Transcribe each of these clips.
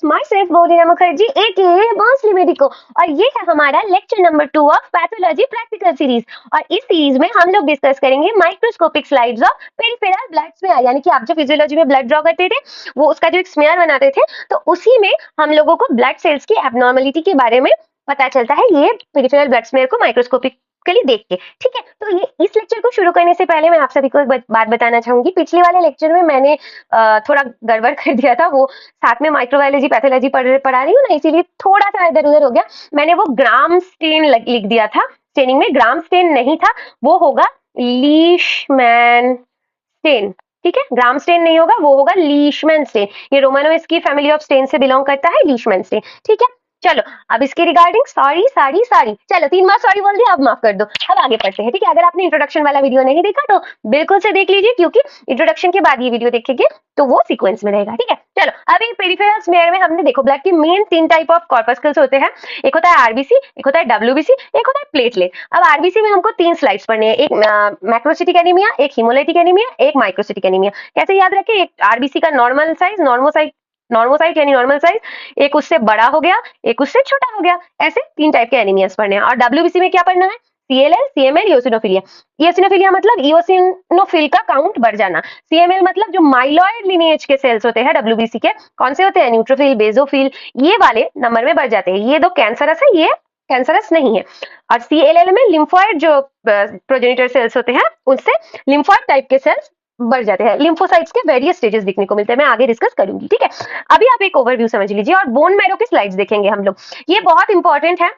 My self बोलिना Mukherjee एके बांसुरी medico, और ये है हमारा lecture number 2 of pathology practical series. और इस सीरीज में हम लोग डिस्कस करेंगे microscopic slides of peripheral blood smear, यानी कि आप जो फिजियोलॉजी में ब्लड ड्रॉ करते थे वो उसका जो एक स्मेयर बनाते थे, तो उसी में हम लोगों को ब्लड सेल्स की एबनॉर्मलिटी के बारे में पता चलता है ये पेरिफेरल ब्लड स्मेयर को माइक्रोस्कोपिक के लिए देख के। ठीक है, तो ये इस लेक्चर को शुरू करने से पहले मैं आप सभी को एक बात बताना चाहूंगी। पिछले वाले लेक्चर में मैंने थोड़ा गड़बड़ कर दिया था, वो साथ में माइक्रोबायोलॉजी पैथोलॉजी पढ़ा रही हूँ ना, इसीलिए थोड़ा सा इधर उधर हो गया। मैंने वो ग्राम स्टेन लिख दिया था, स्टेनिंग में ग्राम स्टेन नहीं था, वो होगा लीशमैन स्टेन। ठीक है, ग्राम स्टेन नहीं होगा, वो होगा लीशमैन स्टेन। ये रोमानोइड्स की फैमिली ऑफ स्टेन से बिलोंग करता है लीशमैन स्टेन। ठीक है, चलो अब इसके रिगार्डिंग सॉरी, चलो 3 बार सॉरी बोल दिया, अब माफ कर दो। अब आगे पढ़ते हैं। ठीक है, अगर आपने इंट्रोडक्शन वाला वीडियो नहीं देखा तो बिल्कुल से देख लीजिए, क्योंकि इंट्रोडक्शन के बाद ये वीडियो देखेंगे तो वो सीक्वेंस में रहेगा। ठीक है, चलो अभी पेरिफेरल स्मेयर में हमने देखो ब्लड के मेन 3 टाइप ऑफ कॉर्पस्कल्स होते हैं। एक होता है आरबीसी, एक होता है डब्ल्यूबीसी, एक होता है प्लेटलेट। अब आरबीसी में हमको 3 स्लाइड्स पढ़ने हैं, एक मैक्रोसिटिक एनीमिया, एक हीमोलाइटिक एनीमिया, एक माइक्रोसिटिक एनीमिया। कैसे याद रखें, एक आरबीसी का नॉर्मल साइज, नॉर्मोसाइट यानी नॉर्मल साइज, एक उससे बड़ा हो गया, एक उससे छोटा हो गया, ऐसे 3 टाइप के एनीमियास पढ़ने हैं। और डब्ल्यूबीसी में क्या पढ़ना है, सीएलएल, सीएमएल, इओसिनोफिलिया। इओसिनोफिलिया मतलब इओसिनोफिल का काउंट बढ़ जाना। सीएमएल मतलब जो माइलॉइड लिनिएज के सेल्स होते हैं डब्ल्यूबीसी के, कौन से होते हैं, न्यूट्रोफिल, बेसोफिल, ये वाले नंबर में बढ़ जाते हैं। ये 2 कैंसरस है, ये कैंसरस नहीं है। और सीएलएल में लिम्फोइड जो प्रोजेनिटर सेल्स होते हैं, उससे लिम्फोइड टाइप के सेल्स बढ़ जाते हैं। लिम्फोसाइट्स के वेरियस स्टेजेस दिखने को मिलते हैं, मैं आगे डिस्कस करूंगी। ठीक है, अभी आप एक ओवरव्यू समझ लीजिए और बोन मैरो की स्लाइड्स देखेंगे हम लोग, ये बहुत इंपॉर्टेंट है।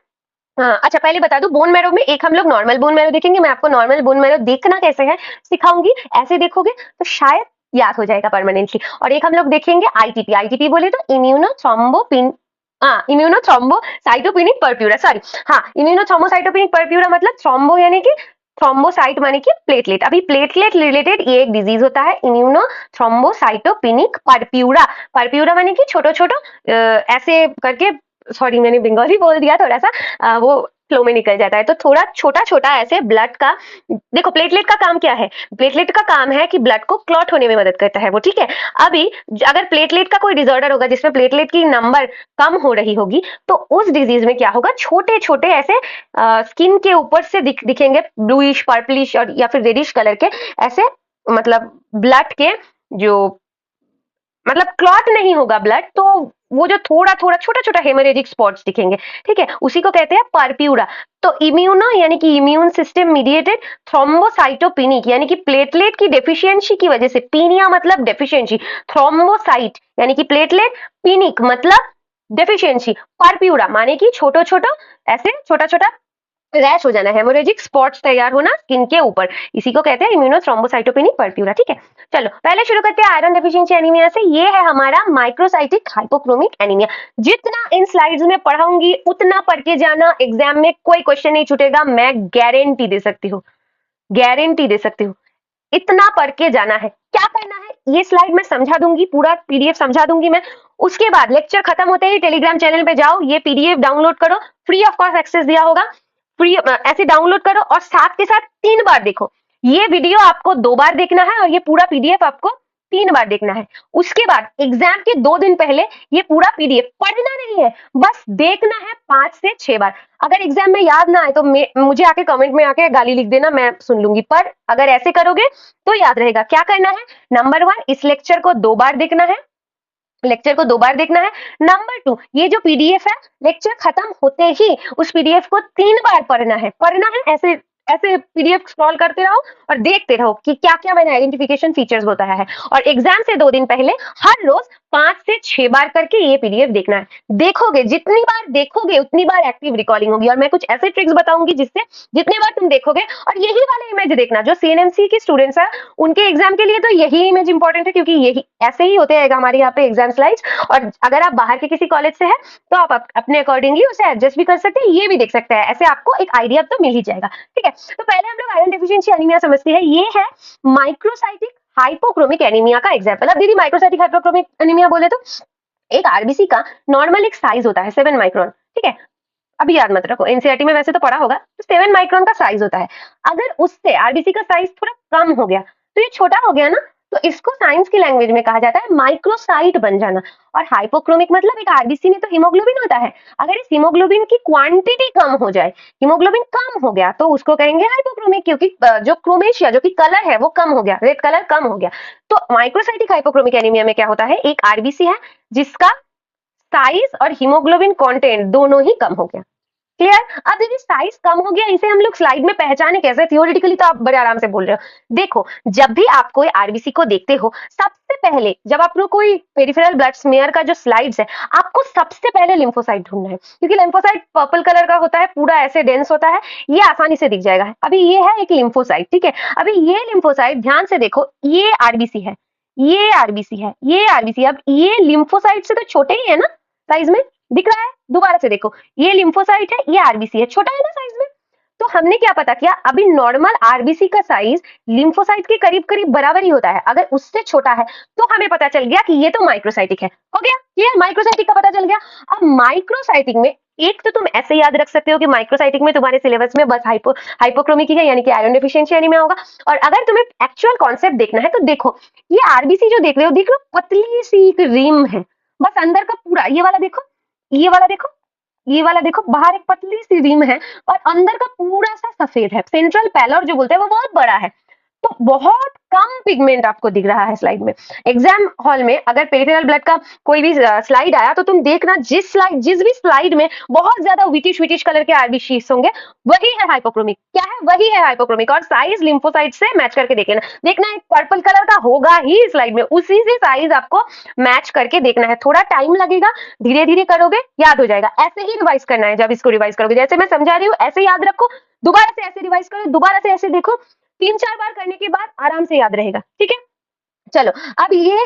हाँ, अच्छा पहले बता दूं, बोन मैरो में एक हम लोग नॉर्मल बोन मैरो देखेंगे। मैं आपको नॉर्मल बोन मैरो देखना कैसे है सिखाऊंगी, ऐसे देखोगे तो शायद याद हो जाएगा परमानेंटली। और एक हम लोग देखेंगे आईटीपी। आईटीपी बोले तो इम्यूनोथ्रोम्बोसाइटोपेनिक परप्यूरा, सॉरी, हाँ, इम्यूनोथ्रोम्बोसाइटोपेनिक परप्यूरा मतलब थ्रोम्बो यानी कि थ्रोम्बोसाइट माने कि प्लेटलेट। अभी प्लेटलेट रिलेटेड ये एक डिजीज होता है, इम्यूनोथ्रोम्बोसाइटोपेनिक परप्यूरा। परप्यूरा माने कि छोटो छोटो ऐसे करके, सॉरी मैंने बंगाली बोल दिया थोड़ा सा, वो फ्लो में निकल जाता है, तो थोड़ा छोटा छोटा ऐसे ब्लड का। देखो प्लेटलेट का काम क्या है, प्लेटलेट का काम है कि ब्लड को क्लॉट होने में मदद करता है वो। ठीक है, अभी अगर प्लेटलेट का कोई डिसऑर्डर होगा जिसमें प्लेटलेट की नंबर कम हो रही होगी, तो उस डिजीज में क्या होगा, छोटे छोटे ऐसे स्किन के ऊपर से दिखेंगे ब्लूइश, पर्पलिश और या फिर रेडिश कलर के ऐसे, मतलब ब्लड के जो, मतलब क्लॉट नहीं होगा ब्लड, तो वो जो थोड़ा थोड़ा छोटा छोटा हेमोरेजिक स्पॉट्स दिखेंगे। ठीक है, उसी को कहते हैं परप्यूरा। तो इम्यूनो यानी कि इम्यून सिस्टम मीडिएटेड थ्रोम्बोसाइटोपेनिक यानी कि प्लेटलेट की डेफिशिएंसी की वजह से, पीनिया मतलब डेफिशिएंसी, थ्रोम्बोसाइट यानी कि प्लेटलेट, पिनिक मतलब डेफिशिएंसी, परप्यूरा माने कि छोटा छोटा ऐसे छोटा छोटा रैश हो जाना, हेमोरेजिक स्पॉट्स तैयार होना स्किन के ऊपर, इसी को कहते हैं इम्यूनोथ्रोम्बोसाइटोपेनिक परप्यूरा। ठीक है, चलो पहले शुरू करते हैं आयरन डेफिशिएंसी एनीमिया से। ये है हमारा माइक्रोसाइटिक हाइपोक्रोमिक एनीमिया। जितना इन स्लाइड्स में पढ़ाऊंगी उतना पढ़ के जाना, एग्जाम में कोई क्वेश्चन नहीं छूटेगा, मैं गारंटी दे सकती हूँ, गारंटी दे सकती हूँ। इतना पढ़ के जाना है। क्या करना है, ये स्लाइड मैं समझा दूंगी, पूरा पीडीएफ समझा दूंगी मैं। उसके बाद लेक्चर खत्म होते ही टेलीग्राम चैनल पे जाओ, ये पीडीएफ डाउनलोड करो, फ्री ऑफ कॉस्ट एक्सेस दिया होगा, फ्री ऐसे डाउनलोड करो और साथ के साथ 3 बार देखो। ये वीडियो आपको 2 बार देखना है और ये पूरा पीडीएफ आपको 3 बार देखना है। उसके बाद एग्जाम के 2 दिन पहले ये पूरा पीडीएफ पढ़ना नहीं है, बस देखना है 5 से 6 बार। अगर एग्जाम में याद ना आए तो मुझे आके कमेंट में आके गाली लिख देना, मैं सुन लूंगी, पर अगर ऐसे करोगे तो याद रहेगा। क्या करना है, नंबर 1 इस लेक्चर को 2 बार देखना है, लेक्चर को 2 बार देखना है। नंबर 2 ये जो पीडीएफ है, लेक्चर खत्म होते ही उस पीडीएफ को 3 बार पढ़ना है, ऐसे ऐसे पीडीएफ स्क्रॉल करते रहो और देखते रहो कि क्या क्या मैंने आइडेंटिफिकेशन फीचर्स बताया है। और एग्जाम से 2 दिन पहले हर रोज 5 से 6 बार करके ये पीडीएफ देखना है। देखोगे, जितनी बार देखोगे उतनी बार एक्टिव रिकॉलिंग होगी। और मैं कुछ ऐसे ट्रिक्स बताऊंगी जिससे जितने बार तुम देखोगे, और यही वाले इमेज देखना, जो सीएनएमसी के स्टूडेंट्स है उनके एग्जाम के लिए तो यही इमेज इंपॉर्टेंट है, क्योंकि यही ऐसे ही होते हैं हमारे यहाँ पे एग्जाम स्लाइड्स। और अगर आप बाहर के किसी कॉलेज से है तो आप अपने अकॉर्डिंगली उसे एडजस्ट भी कर सकते हैं, ये भी देख सकते हैं, ऐसे आपको एक आइडिया तो मिल ही जाएगा। ठीक है, तो पहले हम लोग आयरन डेफिशिएंसी एनीमिया समझते हैं। ये है माइक्रोसाइटिक हाइपोक्रोमिक एनीमिया का एग्जाम्पल। अब दीदी माइक्रोसाइटिक हाइपोक्रोमिक एनीमिया बोले तो एक आरबीसी का नॉर्मल एक साइज होता है 7 माइक्रोन। ठीक है, अभी याद मत रखो, एनसीईआरटी में वैसे तो पढ़ा होगा, तो 7 माइक्रोन का साइज होता है। अगर उससे आरबीसी का साइज थोड़ा कम हो गया तो ये छोटा हो गया ना, तो इसको साइंस की लैंग्वेज में कहा जाता है माइक्रोसाइट बन जाना। और हाइपोक्रोमिक मतलब एक आरबीसी में तो हीमोग्लोबिन होता है, अगर इस हीमोग्लोबिन की क्वांटिटी कम हो जाए, हीमोग्लोबिन कम हो गया, तो उसको कहेंगे हाइपोक्रोमिक, क्योंकि जो क्रोमेशिया जो कि कलर है वो कम हो गया, रेड कलर कम हो गया। तो माइक्रोसाइटिक हाइपोक्रोमिक एनीमिया में क्या होता है, एक आरबीसी है जिसका साइज और हीमोग्लोबिन कंटेंट दोनों ही कम हो गया। क्लियर। अब यदि साइज कम हो गया, इसे हम लोग स्लाइड में पहचाने कैसे, थियोरेटिकली तो आप बड़े आराम से बोल रहे हो। देखो, जब भी आप कोई आरबीसी को देखते हो, सबसे पहले जब आप लोग कोई पेरिफेरल ब्लड स्मेयर का जो स्लाइड्स है, आपको सबसे पहले लिम्फोसाइट ढूंढना है, क्योंकि लिम्फोसाइट पर्पल कलर का होता है, पूरा ऐसे डेंस होता है, ये आसानी से दिख जाएगा। अभी ये है एक लिम्फोसाइट, ठीक है। अभी ये लिम्फोसाइट ध्यान से देखो, ये आरबीसी है, ये आरबीसी है, ये आरबीसी। अब ये लिम्फोसाइट से तो छोटे ही है ना साइज में, दिख रहा है, दोबारा से देखो, ये लिम्फोसाइट है, ये आरबीसी है, छोटा है ना साइज में। तो हमने क्या पता किया, अभी नॉर्मल आरबीसी का साइज लिम्फोसाइट के करीब करीब बराबर ही होता है, अगर उससे छोटा है तो हमें पता चल गया कि ये तो माइक्रोसाइटिक है। हो गया क्लियर, माइक्रोसाइटिक का पता चल गया। अब माइक्रोसाइटिक में एक तो तुम ऐसे याद रख सकते हो कि माइक्रोसाइटिक में तुम्हारे सिलेबस में बस हाइपोक्रोमिक ही है, यानी कि आयरन डेफिशिएंसी एनीमिया होगा। और अगर तुम्हें एक्चुअल कॉन्सेप्ट देखना है तो देखो, ये आरबीसी जो देख रहे हो, देख लो पतली सी एक रिम है, बस अंदर का पूरा, ये वाला देखो, ये वाला देखो, ये वाला देखो, बाहर एक पतली सी रिम है और अंदर का पूरा सा सफेद है। सेंट्रल पैलर जो बोलते हैं वो बहुत बड़ा है, तो बहुत कम पिगमेंट आपको दिख रहा है स्लाइड में। एग्जाम हॉल में अगर पेरिफेरल ब्लड का कोई भी स्लाइड आया तो तुम देखना, जिस भी स्लाइड में बहुत ज्यादा विटिश विटिश कलर के आरबीसीज होंगे, वही है हाइपोक्रोमिक। क्या है, वही है हाइपोक्रोमिक। और साइज लिम्फोसाइट से मैच करके देखना, देखना एक पर्पल कलर का होगा ही स्लाइड में, उसी से साइज आपको मैच करके देखना है। थोड़ा टाइम लगेगा, धीरे धीरे करोगे याद हो जाएगा। ऐसे ही रिवाइज करना है, जब इसको रिवाइज करोगे जैसे मैं समझा रही हूँ ऐसे याद रखो, दोबारा से ऐसे रिवाइज करो, दोबारा से ऐसे देखो, 3-4 बार करने के बाद आराम से याद रहेगा, ठीक है। चलो, अब ये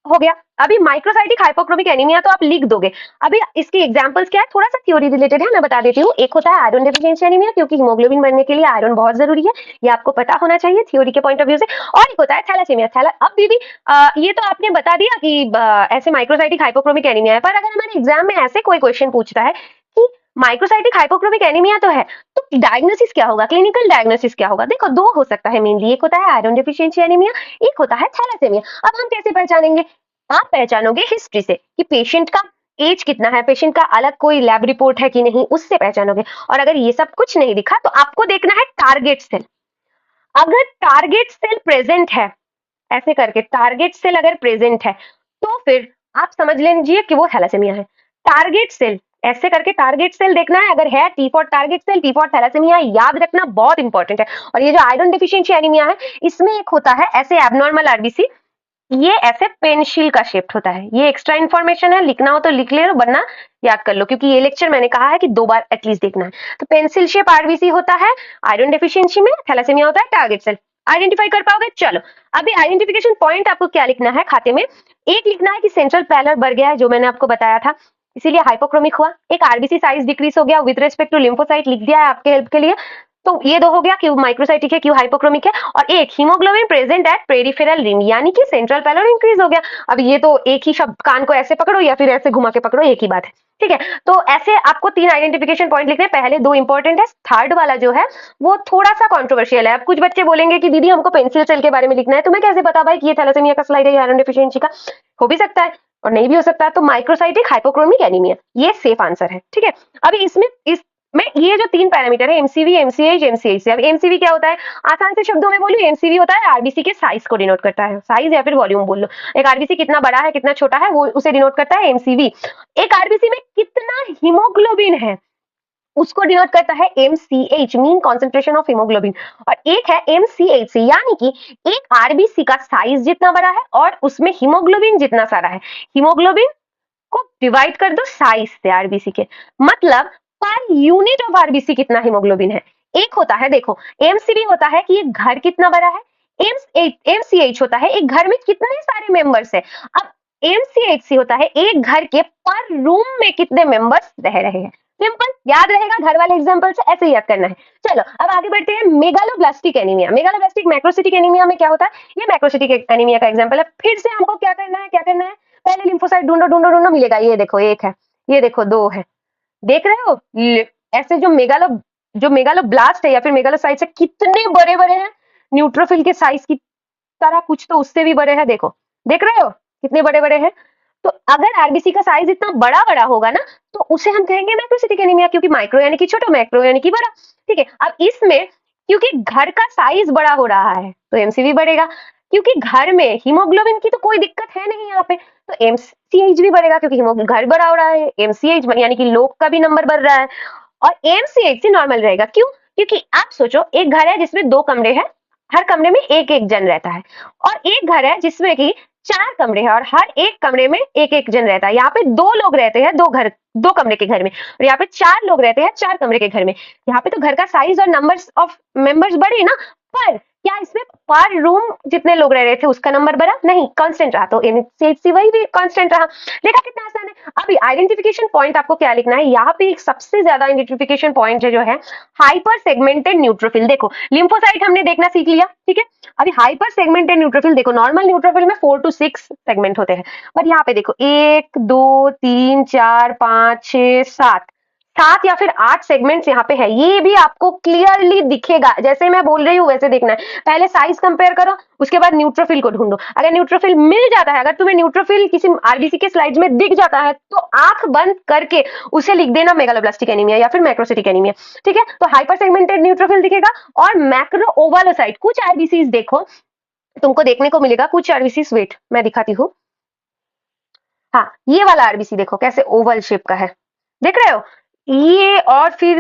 हो गया। अभी माइक्रोसाइटिक हाइपोक्रोमिक एनीमिया तो आप लिख दोगे। अभी इसकी एग्जांपल्स क्या है, थोड़ा सा थ्योरी रिलेटेड है, मैं बता देती हूँ। एक होता है आयरन डेफिशिएंसी एनीमिया, क्योंकि हीमोग्लोबिन बनने के लिए आयरन बहुत जरूरी है, ये आपको पता होना चाहिए थ्योरी के पॉइंट ऑफ व्यू से। और एक होता है थैलासेमिया। अब दीदी ये तो आपने बता दिया कि ऐसे माइक्रोसाइटिक हाइपोक्रोमिक एनीमिया है, पर अगर हमारे एग्जाम में ऐसे कोई क्वेश्चन पूछता है कि माइक्रोसाइटिक हाइपोक्रोमिक एनीमिया तो है, तो डायग्नोसिस क्या होगा, क्लिनिकल डायग्नोसिस क्या होगा। देखो, दो हो सकता है मेनली, एक होता है आयरन डेफिशिएंसी एनीमिया, एक होता है थैलासेमिया। अब हम कैसे पहचानेंगे, आप पहचानोगे हिस्ट्री से कि पेशेंट का एज कितना है, पेशेंट का अलग कोई लैब रिपोर्ट है कि नहीं, उससे पहचानोगे। और अगर ये सब कुछ नहीं दिखा तो आपको देखना है टारगेट सेल। अगर टारगेट सेल प्रेजेंट है, ऐसे करके टारगेट सेल अगर प्रेजेंट है, तो फिर आप समझ लीजिए कि वो थैलासेमिया है। टारगेट सेल ऐसे करके टारगेट सेल देखना है, अगर है T for target cell, T for thalassaemia, याद रखना बहुत इंपॉर्टेंट है। और ये जो आयरन डेफिशिएंसी एनीमिया है, इसमें एक होता है ऐसे एबनॉर्मल आरबीसी, ये ऐसे पेंसिल का शेप्ड होता है। ये एक्स्ट्रा इन्फॉर्मेशन है, लिखना हो तो लिख ले, वरना याद कर लो, क्योंकि ये लेक्चर मैंने कहा है कि 2 बार एटलीस्ट देखना है। तो पेंसिल शेप आरबीसी होता है आयरन डेफिशिएंसी में, थैलासेमिया होता है टारगेट सेल। आइडेंटिफाई कर पाओगे। चलो, अभी आइडेंटिफिकेशन पॉइंट आपको क्या लिखना है खाते में, एक लिखना है कि सेंट्रल पैलर बढ़ गया है, जो मैंने आपको बताया था, इसीलिए हाइपोक्रोमिक हुआ। एक आरबीसी साइज डिक्रीज हो गया विद रिस्पेक्ट टू लिम्फोसाइट, लिख दिया है आपके हेल्प के लिए। तो ये दो हो गया, क्यों माइक्रोसाइटिक है, क्यों हाइपोक्रोमिक है। और एक haemoglobin present at peripheral rim, यानी कि सेंट्रल पैलर इंक्रीज हो गया। अब ये तो एक ही शब्द, कान को ऐसे पकड़ो या फिर ऐसे घुमा के पकड़ो, एक ही बात है, ठीक है। तो ऐसे आपको 3 आइडेंटिफिकेशन पॉइंट लिखने, पहले 2 इंपॉर्टेंट है, थर्ड वाला जो है वो थोड़ा सा कॉन्ट्रोवर्शियल है। अब कुछ बच्चे बोलेंगे कि दीदी हमको पेंसिल सेल के बारे में लिखना है, तो मैं कैसे बता भाई कि ये थैलेसेमिया का स्लाइड है, आयरन डेफिशिएंसी का। हो भी सकता है और नहीं भी हो सकता है। तो माइक्रोसाइटिक हाइपोक्रोमिक एनीमिया ये सेफ आंसर है, ठीक है। अभी इसमें ये जो 3 पैरामीटर है, एमसीवी, एमसीएच, एमसीएच। अब एमसीवी क्या होता है, आसान से शब्दों में बोलूं, एमसीवी होता है आरबीसी के साइज को डिनोट करता है, साइज या फिर वॉल्यूम बोल लो। एक आरबीसी कितना बड़ा है कितना छोटा है, वो उसे डिनोट करता है एमसीवी। एक आरबीसी में कितना हीमोग्लोबिन है, उसको डिनोट करता है MCH, mean concentration of haemoglobin. और एक है एमसीएच, यानी कि एक आरबीसी का साइज जितना बड़ा है और उसमें हीमोग्लोबिन जितना सारा है। हीमोग्लोबिन को डिवाइड कर दो साइज से आरबीसी के, मतलब पर यूनिट ऑफ आरबीसी कितना हीमोग्लोबिन है। एक होता है, देखो, एमसीबी होता है कि एक घर कितना बड़ा है, एमसीएच होता है एक घर में कितने सारे मेंबर्स है। अब एमसीएचसी होता है एक घर के पर रूम में कितने मेंबर्स रह रहे हैं। सिंपल, याद रहेगा, घर वाले एग्जांपल से ऐसे याद करना है। चलो, अब आगे बढ़ते हैं। Megaloblastic anaemia, megaloblastic macrocytic anaemia में क्या होता है, ये मैक्रोसिटिक एनीमिया का एग्जांपल है। फिर से हमको क्या करना है, क्या करना है, पहले लिम्फोसाइट ढूंढो ढूंढो ढूंढो, मिलेगा। ये देखो एक है, ये देखो 2 है, देख रहे हो। ऐसे जो मेगालोब्लास्ट है या फिर मेगालोसाइट्स है, कितने बड़े बड़े हैं, न्यूट्रोफिल के साइज की तरह कुछ तो उससे भी बड़े हैं, देखो देख रहे हो कितने बड़े बड़े हैं। तो अगर आरबीसी का साइज इतना बड़ा बड़ा होगा ना तो उसे हम कहेंगे मैक्रोसिटिक एनीमिया, क्योंकि माइक्रो यानी कि छोटा, मैक्रो यानी कि बड़ा। ठीक है, अब इसमें क्योंकि घर का साइज बड़ा हो रहा है तो एमसी भी बढ़ेगा, क्योंकि घर में हीमोग्लोबिन की तो कोई दिक्कत है नहीं यहाँ पे, तो एमसीएच भी बढ़ेगा, क्योंकि घर बड़ा हो रहा है, एमसीएच यानी कि लोग का भी नंबर बढ़ रहा है, और एमसीएच से नॉर्मल रहेगा। क्यों? क्योंकि आप सोचो एक घर है जिसमें 2 कमरे हैं, हर कमरे में एक एक जन रहता है, और एक घर है जिसमें कि 4 कमरे हैं और हर एक कमरे में एक एक जन रहता है। यहाँ पे 2 लोग रहते हैं 2 कमरे के घर में, और यहाँ पे 4 लोग रहते हैं 4 कमरे के घर में। यहाँ पे तो घर का साइज और नंबर्स ऑफ मेंबर्स बढ़े ना, पर क्या इसमें पर रूम जितने लोग रह रहे थे उसका नंबर बढ़ा? नहीं, कांस्टेंट रहा, तो एमसीएच वही भी कांस्टेंट रहा। देखा कितना आसान है। अभी आइडेंटिफिकेशन पॉइंट आपको क्या लिखना है, यहाँ पे एक सबसे ज्यादा आइडेंटिफिकेशन पॉइंट जो है हाइपर सेगमेंटेड न्यूट्रोफिल। देखो लिम्फोसाइट हमने देखना सीख लिया, ठीक है। अभी हाइपर सेगमेंटेड न्यूट्रोफिल देखो, नॉर्मल न्यूट्रोफिल में 4 to 6 सेगमेंट होते हैं, पर यहाँ पे देखो 1 2 3 4 5 6 7 या फिर 8 सेगमेंट्स यहाँ पे है। ये भी आपको क्लियरली दिखेगा, जैसे मैं बोल रही हूँ वैसे देखना है। पहले साइज कंपेयर करो, उसके बाद न्यूट्रोफिल को ढूंढो। अगर न्यूट्रोफिल मिल जाता है, अगर तुम्हें न्यूट्रोफिल किसी आरबीसी के स्लाइड्स में दिख जाता है तो आंख बंद करके उसे लिख देना मेगालोब्लास्टिक एनीमिया या फिर मैक्रोसिटिक एनीमिया, ठीक है। तो हाइपर सेगमेंटेड न्यूट्रोफिल दिखेगा, और मैक्रो ओवालोसाइट कुछ आरबीसीज देखो तुमको देखने को मिलेगा, कुछ आरबीसीज, वेट मैं दिखाती हूँ। हाँ, ये वाला आरबीसी देखो कैसे ओवल शेप का है, देख रहे हो ये, और फिर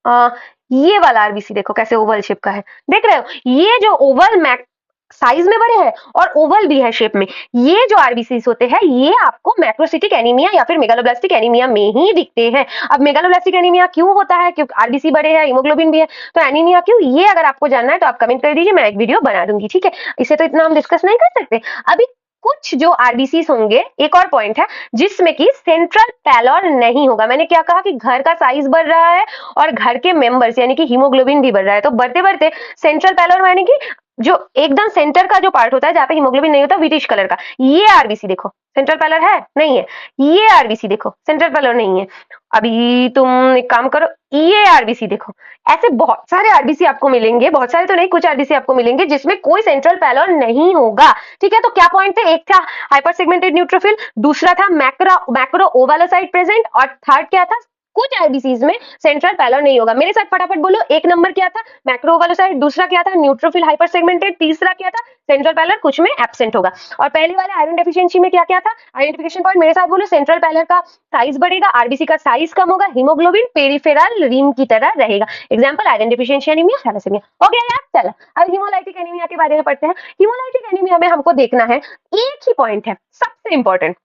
आ, ये वाला आरबीसी देखो कैसे ओवल शेप का है, देख रहे हो। ये जो ओवल मैक साइज में बड़े हैं और ओवल भी है शेप में, ये जो आरबीसी होते हैं ये आपको मैक्रोसिटिक एनीमिया या फिर मेगालोब्लास्टिक एनीमिया में ही दिखते हैं। अब मेगालोब्लास्टिक एनीमिया क्यों होता है? क्योंकि आरबीसी बड़े हैं, हीमोग्लोबिन भी है, तो एनीमिया क्यों, ये अगर आपको जानना है तो आप कमेंट कर दीजिए, मैं एक वीडियो बना दूंगी, ठीक है। इसे तो इतना हम डिस्कस नहीं कर सकते। अभी कुछ जो आरबीसी होंगे, एक और पॉइंट है जिसमें कि सेंट्रल पैलोर नहीं होगा। मैंने क्या कहा कि घर का साइज बढ़ रहा है और घर के मेंबर्स यानी कि हीमोग्लोबिन भी बढ़ रहा है, तो बढ़ते बढ़ते सेंट्रल पैलोर यानी कि जो एकदम सेंटर का जो पार्ट होता है जहां पे हीमोग्लोबिन नहीं होता, व्हिटिश कलर का, ये आरबीसी देखो सेंट्रल पैलर है नहीं है, ये आरबीसी देखो सेंट्रल पैलर नहीं है। अभी तुम एक काम करो, ये आरबीसी देखो, ऐसे बहुत सारे आरबीसी आपको मिलेंगे, बहुत सारे तो नहीं, कुछ आरबीसी आपको मिलेंगे जिसमें कोई सेंट्रल पैलर नहीं होगा, ठीक है। तो क्या पॉइंट थे? एक था हाइपर सेगमेंटेड न्यूट्रोफिल, दूसरा था मैक्रो ओवालोसाइट प्रेजेंट, और थर्ड क्या था, कुछ आरबीसीज में सेंट्रल पैलर नहीं होगा। मेरे साथ फटाफट बोलो, एक नंबर क्या था मैक्रो ओवालोसाइट, दूसरा क्या था न्यूट्रोफिल हाइपर सेगमेंटेड, तीसरा क्या था सेंट्रल पैलर कुछ में एब्सेंट होगा। और पहले वाले आयरन डेफिशिएंसी में क्या क्या था? आइडेंटिफिकेशन पॉइंट मेरे साथ बोलो, सेंट्रल पैलर का साइज बढ़ेगा, आरबीसी का साइज कम होगा, हीमोग्लोबिन पेरिफेरल रिम की तरह रहेगा। Example iron deficiency anaemia, thalassaemia. हो गया यार, चलो अब हीमोलाइटिक एनीमिया के बारे में पढ़ते हैं। हीमोलाइटिक एनीमिया में हमको देखना है एक ही पॉइंट है सबसे इंपॉर्टेंट,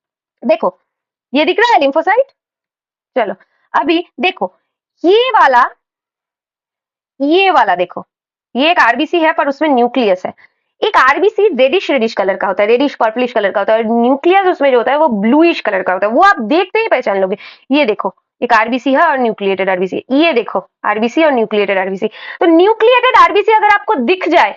देखो ये दिख रहा है लिम्फोसाइट। चलो अभी देखो ये वाला देखो, ये एक आरबीसी है पर उसमें न्यूक्लियस है। एक आरबीसी रेडिश कलर का होता है, रेडिश पर्पलिश कलर का होता है, और न्यूक्लियस उसमें जो होता है वो ब्लूइश कलर का होता है, वो आप देखते ही पहचान लोगे। ये देखो एक आरबीसी है और न्यूक्लिएटेड आरबीसी, ये देखो आरबीसी और न्यूक्लिएटेड आरबीसी। तो न्यूक्लिएटेड आरबीसी अगर आपको दिख जाए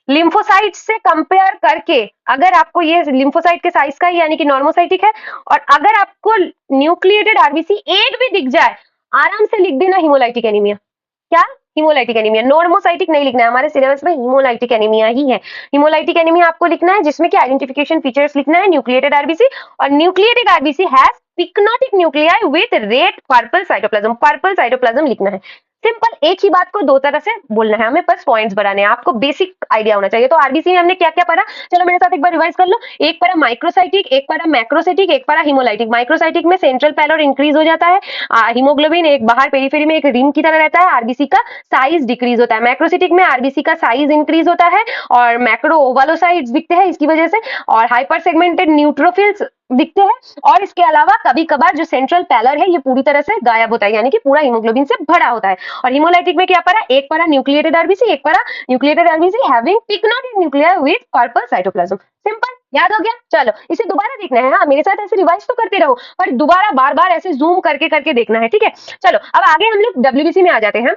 लिम्फोसाइट से कंपेयर करके, अगर आपको ये लिम्फोसाइट के साइज का यानी कि नॉर्मोसाइटिक है, और अगर आपको न्यूक्लिएटेड आरबीसी एक भी दिख जाए, आराम से लिख देना हीमोलाइटिक एनीमिया। क्या? हीमोलाइटिक एनीमिया, नॉर्मोसाइटिक नहीं लिखना है, हमारे सिलेबस में हीमोलाइटिक एनीमिया ही है। हीमोलाइटिक एनीमिया आपको लिखना है जिसमें कि आइडेंटिफिकेशन फीचर्स लिखना है न्यूक्लिएटेड आरबीसी, और nucleated RBC has pyknotic nuclei with red purple cytoplasm लिखना है। सिंपल, एक ही बात को दो तरह से बोलना है, हमें बस पॉइंट्स बढ़ाने हैं, आपको बेसिक आइडिया होना चाहिए। तो आरबीसी में हमने क्या क्या पढ़ा, चलो मेरे साथ एक बार रिवाइज कर लो। एक पढ़ा माइक्रोसाइटिक, एक पढ़ा मैक्रोसाइटिक, एक पढ़ा हीमोलाइटिक। माइक्रोसाइटिक में सेंट्रल पैलर इंक्रीज हो जाता है, हीमोग्लोबिन एक बाहर पेरिफेरी में एक रिम की तरह रहता है, आरबीसी का साइज डिक्रीज होता है। मैक्रोसिटिक में आरबीसी का साइज इंक्रीज होता है और मैक्रो ओवालोसाइट्स दिखते हैं इसकी वजह से, और हाइपर सेगमेंटेड न्यूट्रोफिल्स दिखते हैं, और इसके अलावा कभी कभार जो सेंट्रल पैलर है ये पूरी तरह से गायब होता है, यानी कि पूरा हीमोग्लोबिन से भरा होता है। और हीमोलाइटिक में क्या पढ़ा, एक पढ़ा न्यूक्लिएटेड आरबीसी, एक पढ़ा nucleated RBC having pyknotic nuclear with purple cytoplasm. Simple, याद हो गया। चलो इसे दोबारा देखना है, हाँ मेरे साथ ऐसे रिवाइज तो करते रहो, पर दोबारा बार बार ऐसे जूम करके करके देखना है, ठीक है। चलो अब आगे हम लोग डब्ल्यूबीसी में आ जाते हैं।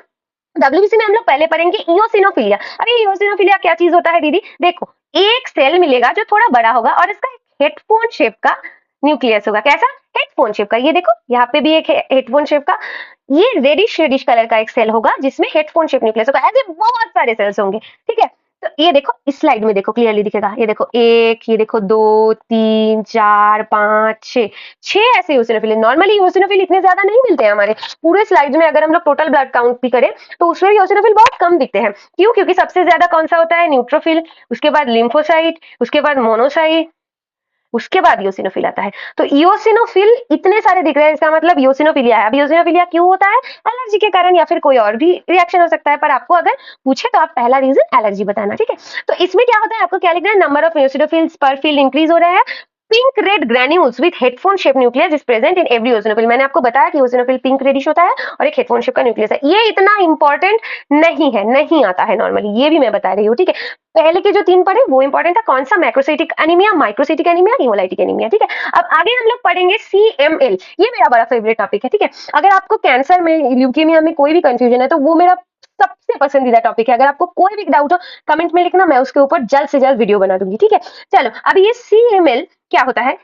डब्ल्यूबीसी में हम लोग पहले पढ़ेंगे इओसिनोफिलिया। अरे इओसिनोफिलिया क्या चीज होता है दीदी? देखो एक सेल मिलेगा जो थोड़ा बड़ा होगा और इसका हेडफोन शेप का न्यूक्लियस होगा। कैसा? हेडफोन शेप का। ये देखो यहाँ पे भी एक हेडफोन शेप का, ये रेडिश कलर का एक सेल होगा जिसमें हेडफोन शेप न्यूक्लियस होगा। ऐसे बहुत सारे सेल्स होंगे, ठीक है। तो ये देखो इस स्लाइड में देखो क्लियरली दिखेगा, ये देखो एक, ये देखो 2 3 4 5 6, 6 ऐसे यूसिनोफिल। नॉर्मली यूसिनोफिल इतने ज्यादा नहीं मिलते हैं हमारे पूरे स्लाइड में, अगर हम लोग टोटल ब्लड काउंट भी करें तो उसमें यूसिनोफिल बहुत कम दिखते हैं। क्यों? क्योंकि सबसे ज्यादा कौन सा होता है? न्यूट्रोफिल, उसके बाद लिम्फोसाइट, उसके बाद मोनोसाइट, उसके बाद इयोसिनोफिल आता है। तो इयोसिनोफिल इतने सारे दिख रहे हैं, इसका मतलब इयोसिनोफिलिया है। अब इयोसिनोफिलिया क्यों होता है? एलर्जी के कारण या फिर कोई और भी रिएक्शन हो सकता है, पर आपको अगर पूछे तो आप पहला रीजन एलर्जी बताना, ठीक है। तो इसमें क्या होता है, आपको क्या लिखना है? नंबर ऑफ इयोसिनोफिल्स पर फील्ड इंक्रीज हो रहा है। Pink red granules with headphone shape nucleus is present in every eosinophil. मैंने आपको बताया कि इयोसिनोफिल पिंक रेडिश होता है और एक हेडफोन शेप का न्यूक्लियस है। ये इतना इंपॉर्टेंट नहीं है, नहीं आता है नॉर्मली, ये भी मैं बता रही हूँ, ठीक है। पहले के जो 3 पढ़े वो इंपॉर्टेंट था, कौन सा? Macrocytic anaemia, microcytic anaemia, haemolytic anaemia, ठीक है। अब आगे हम लोग पढ़ेंगे CML, ये मेरा बड़ा फेवरेट टॉपिक है, ठीक है। अगर आपको कैंसर में, ल्यूकेमिया में कोई भी कंफ्यूजन है तो वो मेरा सबसे पसंदीदा टॉपिक है। अगर आपको कोई भी डाउट हो कमेंट में लिखना, मैं उसके ऊपर जल्द से जल्द वीडियो बना दूंगी, ठीक है। चलो, अब ये CML क्या होता है?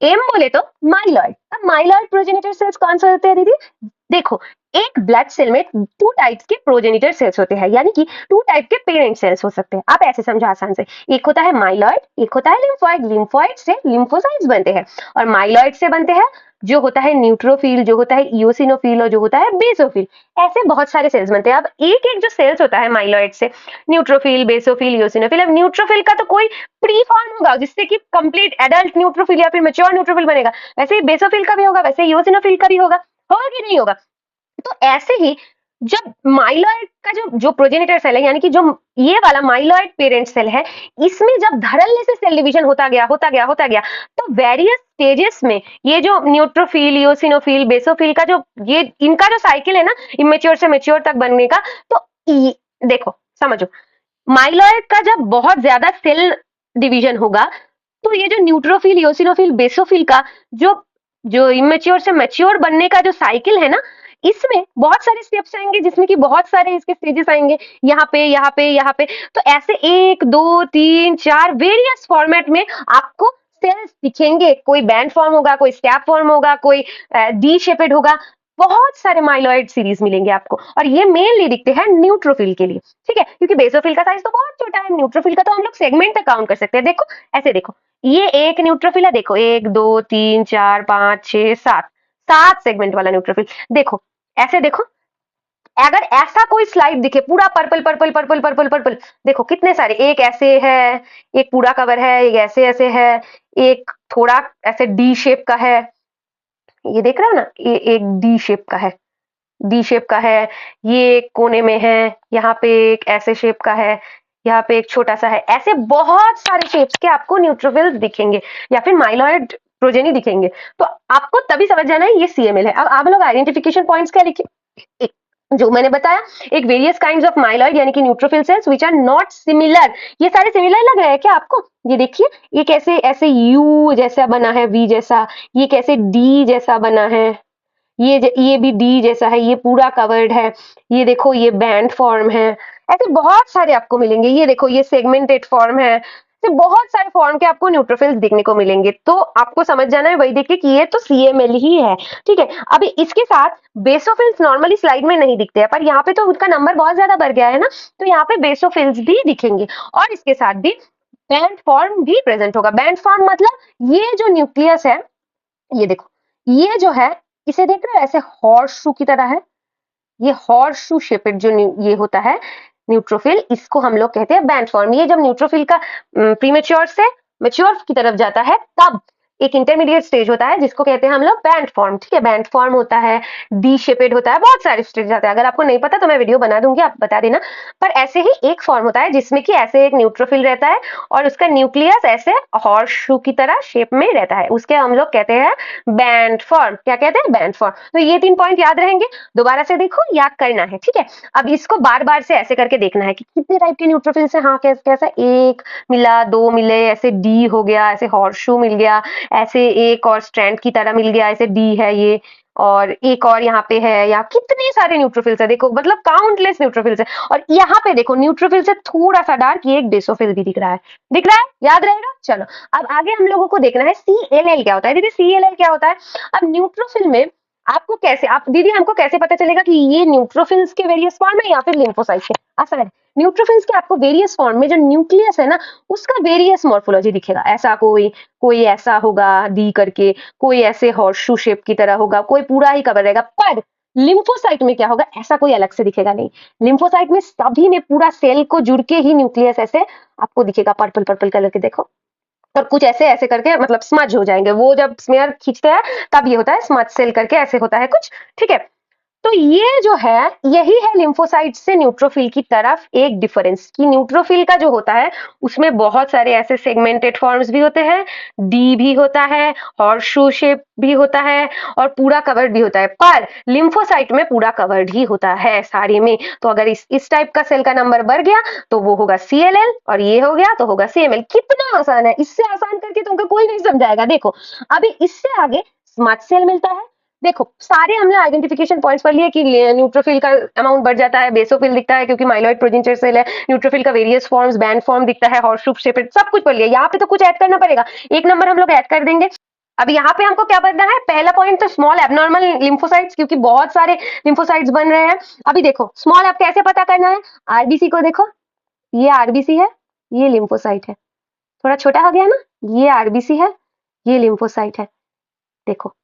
एम बोले तो माइलॉइड। अब माइलॉइड प्रोजेनिटर सेल्स कौन से होते हैं दीदी? देखो, एक ब्लड सेल में 2 टाइप्स के प्रोजेनिटर सेल्स होते हैं, यानी कि 2 टाइप के पेरेंट सेल्स हो सकते हैं। आप ऐसे समझो आसान से, एक होता है माइलॉइड, एक होता है लिम्फोइड। लिम्फोइड से लिम्फोसाइट्स बनते हैं और माइलॉइड से बनते हैं जो होता है न्यूट्रोफिल, जो होता है इयोसिनोफिल और जो होता है बेसोफिल। ऐसे बहुत सारे सेल्स बनते हैं। अब एक एक जो सेल्स होता है माइलॉइड से, न्यूट्रोफिल, बेसोफिल, इयोसिनोफिल। अब न्यूट्रोफिल का तो कोई प्री फॉर्म होगा जिससे कि कंप्लीट एडल्ट न्यूट्रोफिल या फिर मेच्योर न्यूट्रोफिल बनेगा, वैसे ही बेसोफिल का भी होगा, वैसे इयोसिनोफिल का भी होगा। होगा कि नहीं होगा? तो ऐसे ही जब माइलॉइड का जो जो प्रोजेनिटर सेल है, यानी कि जो ये वाला माइलॉइड पेरेंट सेल है, इसमें जब धड़ल्ले से सेल डिवीजन होता गया, तो वेरियस स्टेजेस में ये जो न्यूट्रोफिल, इयोसिनोफिल, बेसोफिल का जो ये इनका जो साइकिल है ना, इमेच्योर से मेच्योर तक बनने का, तो देखो समझो, माइलॉइड का जब बहुत ज्यादा सेल डिवीजन होगा तो ये जो न्यूट्रोफिल, इयोसिनोफिल, बेसोफिल का जो जो इमेच्योर से मैच्योर बनने का जो साइकिल है ना, इसमें बहुत सारे स्टेप्स आएंगे जिसमें कि बहुत सारे इसके स्टेजेस आएंगे, यहाँ पे यहाँ पे यहाँ पे। तो ऐसे 1 2 3 4 वेरियस फॉर्मेट में आपको सेल्स दिखेंगे। कोई बैंड फॉर्म होगा, कोई स्टैप फॉर्म होगा, कोई डी शेपेड होगा। बहुत सारे माइलॉइड सीरीज मिलेंगे आपको, और ये मेनली दिखते हैं न्यूट्रोफिल के लिए, ठीक है, क्योंकि बेसोफिल का साइज तो बहुत छोटा है, न्यूट्रोफिल का तो हम लोग सेगमेंट तक काउंट कर सकते हैं। देखो ऐसे देखो, ये एक न्यूट्रोफिल है, देखो 1 2 3 4 5 6 7, 7 सेगमेंट वाला न्यूट्रोफिल। देखो ऐसे देखो, अगर ऐसा कोई स्लाइड दिखे पूरा purple purple purple purple purple, देखो कितने सारे, एक ऐसे है, एक पूरा कवर है, एक ऐसे ऐसे है, एक थोड़ा ऐसे डी शेप का है, ये देख रहे हो ना, ये एक डी शेप का है, डी शेप का है, ये एक कोने में है, यहाँ पे एक ऐसे शेप का है, यहाँ पे एक छोटा सा है। ऐसे बहुत सारे शेप्स के आपको न्यूट्रोफिल्स दिखेंगे या फिर माइलॉइड प्रोजेनी दिखेंगे। तो आपको तभी समझ जाना है ये CML है। अब आप लोग आइडेंटिफिकेशन पॉइंट्स क्या लिखे? एक, जो मैंने बताया, एक वेरियस काइंड्स ऑफ माइलॉइड यानी कि neutrophil cells which are not similar. ये सारे सिमिलर लग रहे हैं क्या आपको? ये देखिए, ये कैसे ऐसे यू जैसा बना है, वी जैसा, ये कैसे डी जैसा बना है, ये भी डी जैसा है, ये पूरा कवर्ड है, ये देखो ये बैंड फॉर्म है। ऐसे बहुत सारे आपको मिलेंगे। ये देखो ये सेगमेंटेड फॉर्म है। ऐसे बहुत सारे फॉर्म के आपको न्यूट्रोफिल्स देखने को मिलेंगे। तो आपको समझ जाना है वही देखिए कि ये तो CML ही है, ठीक है। अभी इसके साथ बेसोफिल्स नॉर्मली स्लाइड में नहीं दिखते हैं, पर यहाँ पे तो उनका नंबर बहुत ज्यादा बढ़ गया है ना, तो यहाँ पे बेसोफिल्स भी दिखेंगे और इसके साथ भी बैंड फॉर्म भी प्रेजेंट होगा। बैंड फॉर्म मतलब ये जो न्यूक्लियस है, ये देखो, ये जो है, इसे देख रहे हो ऐसे हॉर्स शू की तरह है, ये हॉर्स शू शेपेड जो ये होता है न्यूट्रोफिल, इसको हम लोग कहते हैं बैंड फॉर्म। ये जब न्यूट्रोफिल का प्रीमेच्योर से मैच्योर की तरफ जाता है तब एक इंटरमीडिएट स्टेज होता है जिसको कहते हैं हम लोग बैंड फॉर्म, ठीक है। बैंड फॉर्म होता है, डी शेपेड होता है, बहुत सारे स्टेज आते हैं। अगर आपको नहीं पता तो मैं वीडियो बना दूंगी, आप बता देना। पर ऐसे ही एक फॉर्म होता है जिसमें कि ऐसे एक न्यूट्रोफिल रहता है और उसका न्यूक्लियस ऐसे हॉर्स शू की तरह शेप में रहता है, उसके हम लोग कहते हैं बैंड फॉर्म। क्या कहते हैं? Band form. तो ये 3 पॉइंट याद रहेंगे, दोबारा से देखो, याद करना है, ठीक है। अब इसको बार बार से ऐसे करके देखना है कि कितने टाइप के न्यूट्रोफिल्स है। हाँ, कैसा, एक मिला, 2 मिले, ऐसे डी हो गया, ऐसे हॉर्स शू मिल गया, ऐसे एक और स्ट्रैंड की तरह मिल गया, ऐसे डी है ये, और एक और यहाँ पे है, यहाँ कितने सारे न्यूट्रोफिल्स है, देखो मतलब काउंटलेस न्यूट्रोफिल्स है। और यहाँ पे देखो न्यूट्रोफिल से थोड़ा सा डार्क ये एक बेसोफिल भी दिख रहा है, दिख रहा है, याद रहेगा। चलो अब आगे हम लोगों को देखना है CLL क्या होता है। देखिए CLL क्या होता है। अब न्यूट्रोफिल में आपको कैसे, आप दीदी हमको कैसे पता चलेगा कि ये न्यूट्रोफिल्स के वेरियस फॉर्म है या फिर लिम्फोसाइट्स के? आसान है। न्यूट्रोफिल्स के आपको वेरियस फॉर्म में जो न्यूक्लियस है ना, उसका वेरियस मॉर्फोलॉजी दिखेगा। ऐसा कोई कोई ऐसा होगा डी करके, कोई ऐसे हॉर्सशू शेप की तरह होगा, कोई पूरा ही कवर रहेगा। पर लिम्फोसाइट में क्या होगा, ऐसा कोई अलग से दिखेगा नहीं। लिम्फोसाइट में सभी में पूरा सेल को जुड़ के ही न्यूक्लियस ऐसे आपको दिखेगा, पर्पल पर्पल कलर के देखो। और कुछ ऐसे ऐसे करके मतलब स्मज हो जाएंगे, वो जब स्मेयर खींचते हैं तब ये होता है स्मज सेल करके, ऐसे होता है कुछ, ठीक है। तो ये जो है, यही है लिम्फोसाइट से न्यूट्रोफिल की तरफ एक डिफरेंस, कि न्यूट्रोफिल का जो होता है उसमें बहुत सारे ऐसे सेगमेंटेड फॉर्म्स भी होते हैं, डी भी होता है, हॉर्सशू शेप भी होता है, और पूरा कवर्ड भी होता है। पर लिम्फोसाइट में पूरा कवर्ड ही होता है सारे में। तो अगर इस टाइप का सेल का नंबर बढ़ गया तो वो होगा CLL, और ये हो गया तो होगा CML। कितना आसान है, इससे आसान करके तुमको कोई नहीं समझाएगा। देखो अभी इससे आगे स्मज सेल मिलता है। देखो सारे हमने आइडेंटिफिकेशन पॉइंट्स पर लिए कि न्यूट्रोफिल का अमाउंट बढ़ जाता है, बेसोफिल दिखता है क्योंकि माइलॉइड प्रोजेनिटर सेल है, न्यूट्रोफिल का वेरियस फॉर्म्स, बैंड फॉर्म दिखता है, हॉर्सशू शेप, सब कुछ पढ़ लिया। यहाँ पे तो कुछ ऐड करना पड़ेगा, एक नंबर हम लोग ऐड कर देंगे। अब यहाँ पे हमको क्या पढ़ना है, पहला पॉइंट तो स्मॉल एबनॉर्मल लिम्फोसाइट्स, क्योंकि बहुत सारे लिम्फोसाइट्स बन रहे हैं। अभी देखो स्मॉल अब कैसे पता करना है, आरबीसी को देखो, ये आरबीसी है, ये लिम्फोसाइट है। थोड़ा छोटा हो गया ना, ये आरबीसी है, ये लिम्फोसाइट है। देखो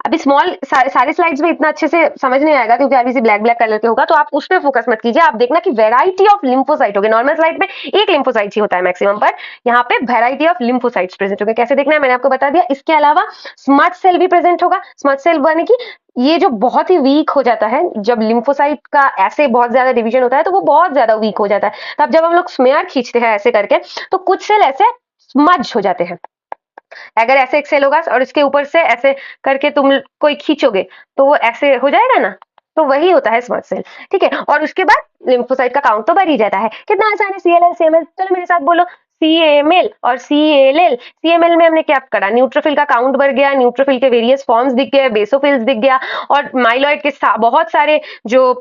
अभी स्मॉल सारे स्लाइड्स में इतना अच्छे से समझ नहीं आएगा क्योंकि आरबीसी ब्लैक ब्लैक कलर के होगा, तो आप उस पर फोकस मत कीजिए। आप देखना कि वैरायटी ऑफ लिम्फोसाइट होगी। नॉर्मल स्लाइड में एक लिम्फोसाइट ही होता है मैक्सिमम, पर यहाँ पे वैरायटी ऑफ लिम्फोसाइट्स प्रेजेंट होंगे। कैसे देखना है मैंने आपको बता दिया। इसके अलावा स्मज सेल भी प्रेजेंट होगा। स्मज सेल बने की ये जो बहुत ही वीक हो जाता है, जब लिम्फोसाइट का ऐसे बहुत ज्यादा डिवीजन होता है तो वो बहुत ज्यादा वीक हो जाता है। तब जब हम लोग स्मेयर खींचते हैं ऐसे करके, तो कुछ सेल ऐसे स्मज हो जाते हैं। अगर ऐसे एक सेल होगा और इसके ऊपर से ऐसे करके तुम कोई खींचोगे तो वो ऐसे हो जाएगा ना, तो वही होता है स्मज सेल, ठीक है। और उसके बाद लिम्फोसाइट का काउंट तो बढ़ ही जाता है। कितना आसान है, CLL CML, चलो मेरे साथ बोलो, CML और CLL। CML में हमने क्या करा, न्यूट्रोफिल का काउंट बढ़ गया, न्यूट्रोफिल के वेरियस फॉर्म्स दिख गए, बेसोफिल्स दिख गया, और माइलॉइड के बहुत सारे जो